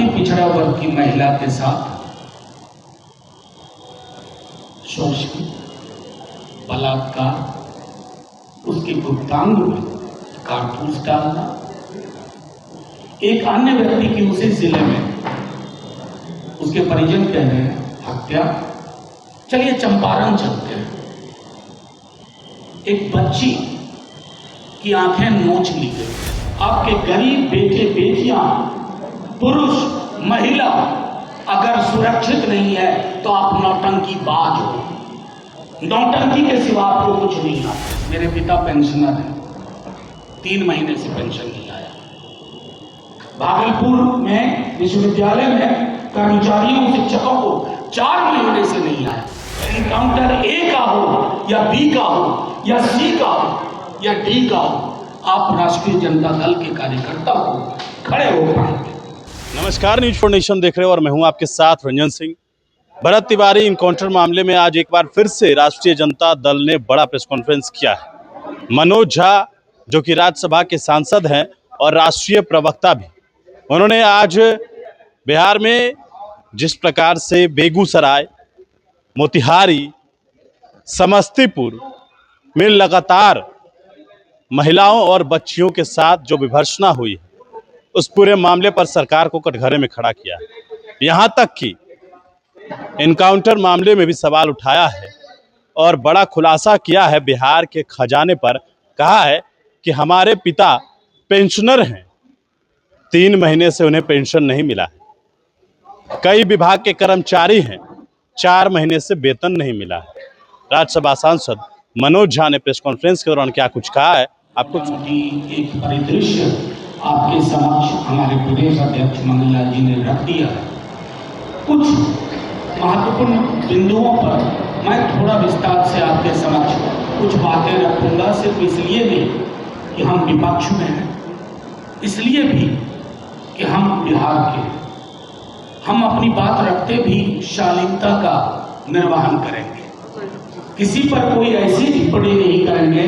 अति पिछड़ा वर्ग की महिला के साथ शोषण, बलात्कार, उसके गुप्तांग में कारतूस डालना, एक अन्य व्यक्ति की उसी जिले में उसके परिजन कह रहे हैं हत्या। चलिए चंपारण चलते हैं। एक बच्ची की आंखें नोच ली गई। आपके गरीब बेटे बेटियां, पुरुष, महिला अगर सुरक्षित नहीं है तो आप नौटंकी बाज हो। नौटंकी के सिवा आपको कुछ नहीं आता। मेरे पिता पेंशनर हैं, 3 महीने से पेंशन नहीं आया। भागलपुर में विश्वविद्यालय में कर्मचारियों शिक्षकों को 4 महीने से नहीं आया। एनकाउंटर ए का हो या बी का हो या सी का हो या डी का हो, आप राष्ट्रीय जनता दल के कार्यकर्ता हो, खड़े हो पाएंगे। नमस्कार, न्यूज फॉर नेशन देख रहे हो और मैं हूं आपके साथ रंजन सिंह। भरत तिवारी इनकाउंटर मामले में आज एक बार फिर से राष्ट्रीय जनता दल ने बड़ा प्रेस कॉन्फ्रेंस किया है। मनोज झा जो कि राज्यसभा के सांसद हैं और राष्ट्रीय प्रवक्ता भी, उन्होंने आज बिहार में जिस प्रकार से बेगूसराय, मोतिहारी, समस्तीपुर में लगातार महिलाओं और बच्चियों के साथ जो विभत्सना हुई है, उस पूरे मामले पर सरकार को कटघरे में खड़ा किया है। यहाँ तक कि एनकाउंटर मामले में भी सवाल उठाया है और बड़ा खुलासा किया है। बिहार के खजाने पर कहा है कि हमारे पिता पेंशनर हैं, 3 महीने से उन्हें पेंशन नहीं मिला है। कई विभाग के कर्मचारी हैं, 4 महीने से वेतन नहीं मिला है। राज्यसभा सांसद मनोज झा ने प्रेस कॉन्फ्रेंस के दौरान क्या कुछ कहा है, आपको एक परिदृश्य आपके समक्ष हमारे प्रदेश अध्यक्ष मंगला जी ने रख दिया। कुछ महत्वपूर्ण बिंदुओं पर मैं थोड़ा विस्तार से आपके समक्ष कुछ बातें रखूंगा, सिर्फ इसलिए नहीं कि हम विपक्ष में हैं, इसलिए भी कि हम बिहार के, हम अपनी बात रखते भी शालीनता का निर्वहन करेंगे। किसी पर कोई ऐसी टिप्पणी नहीं करेंगे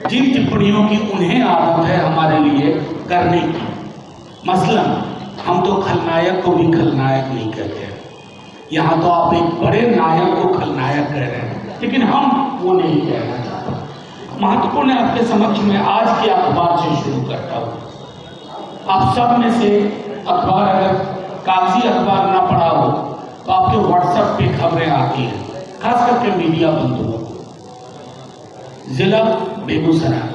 जिन टिप्पणियों की उन्हें आदत है हमारे लिए करने की। मसलन हम तो खलनायक को भी खलनायक नहीं कहते हैं। यहाँ तो आप एक बड़े नायक को खलनायक कह रहे हैं, लेकिन हम वो नहीं कहना चाहते। महत्वपूर्ण आपके समक्ष में आज के अखबार से शुरू करता हूँ। आप सब में से अखबार, अगर कागजी अखबार ना पढ़ा हो तो आपके व्हाट्सएप पे खबरें आती हैं, खास करके मीडिया बंधुओं को। जिला बेगूसराय,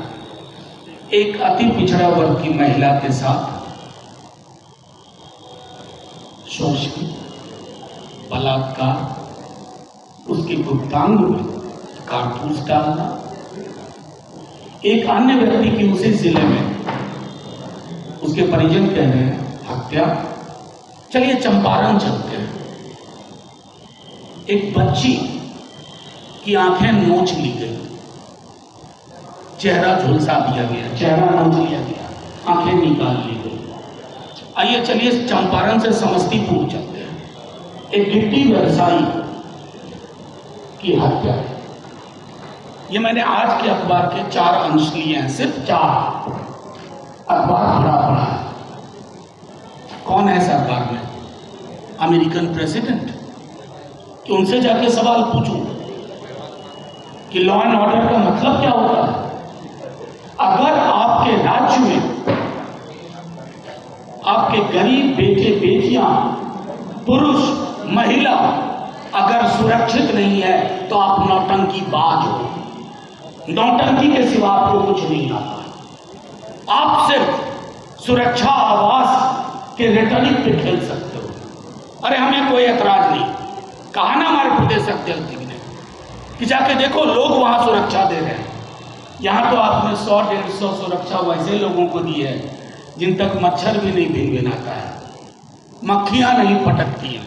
एक अति पिछड़ा वर्ग की महिला के साथ शोषण, बलात्कार, उसके गुप्तांग में कारतूस डालना, एक अन्य व्यक्ति की उसी जिले में उसके परिजन कह रहे हैं हत्या। चलिए चंपारण चलते हैं। एक बच्ची की आंखें नोच ली गई, चेहरा झुलसा दिया गया, चेहरा नोच लिया गया, आंखें निकाल ली गई। आइए चलिए चंपारण से समस्तीपुर चलते हैं। एक गिट्टी व्यवसायी की हत्या। ये मैंने आज के अखबार के 4 अंश लिए हैं, सिर्फ 4 अखबार पढ़ा है। कौन है सरकार में? American president? कि उनसे जाके सवाल पूछूं कि लॉ एंड ऑर्डर का मतलब क्या होता है? अगर आपके राज्य में आपके गरीब बेटे बेटियां, पुरुष, महिला अगर सुरक्षित नहीं है तो आप नौटंकी बाज हो। नौटंकी के सिवा आपको कुछ नहीं आता। आप सिर्फ सुरक्षा आवास के रेटरिक पे खेल सकते हो। अरे हमें कोई एतराज नहीं, कहा ना हमारे प्रदेश अध्यक्ष जी ने कि जाके देखो लोग वहां सुरक्षा दे रहे हैं। यहाँ तो आपने 100-150 सुरक्षा वैसे लोगों को दी है जिन तक मच्छर भी नहीं भिनभिनाता है, मक्खियां नहीं पटकती हैं,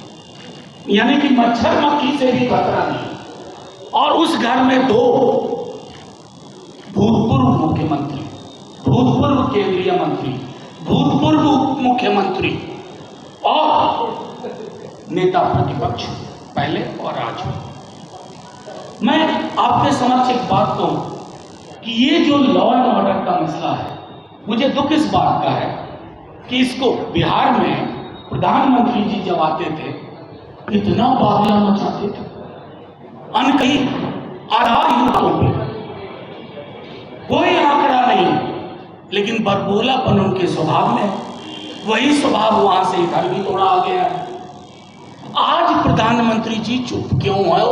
यानी कि मच्छर मक्खी से भी खतरा नहीं। और उस घर में 2 भूतपूर्व मुख्यमंत्री, भूतपूर्व केंद्रीय मंत्री, भूतपूर्व मुख्यमंत्री और नेता प्रतिपक्ष पहले और आज। मैं आपके समक्ष एक बात कहूं कि ये जो लॉ एंड ऑर्डर का मसला है, मुझे दुख इस बात का है कि इसको बिहार में प्रधानमंत्री जी जब आते थे इतना बावला मचाते थे, अनकही आधार युद्धों पे कोई आंकड़ा नहीं, लेकिन बरबोलापन उनके स्वभाव में, वही स्वभाव वहां से इधर भी थोड़ा आ गया है। आज प्रधानमंत्री जी चुप क्यों है?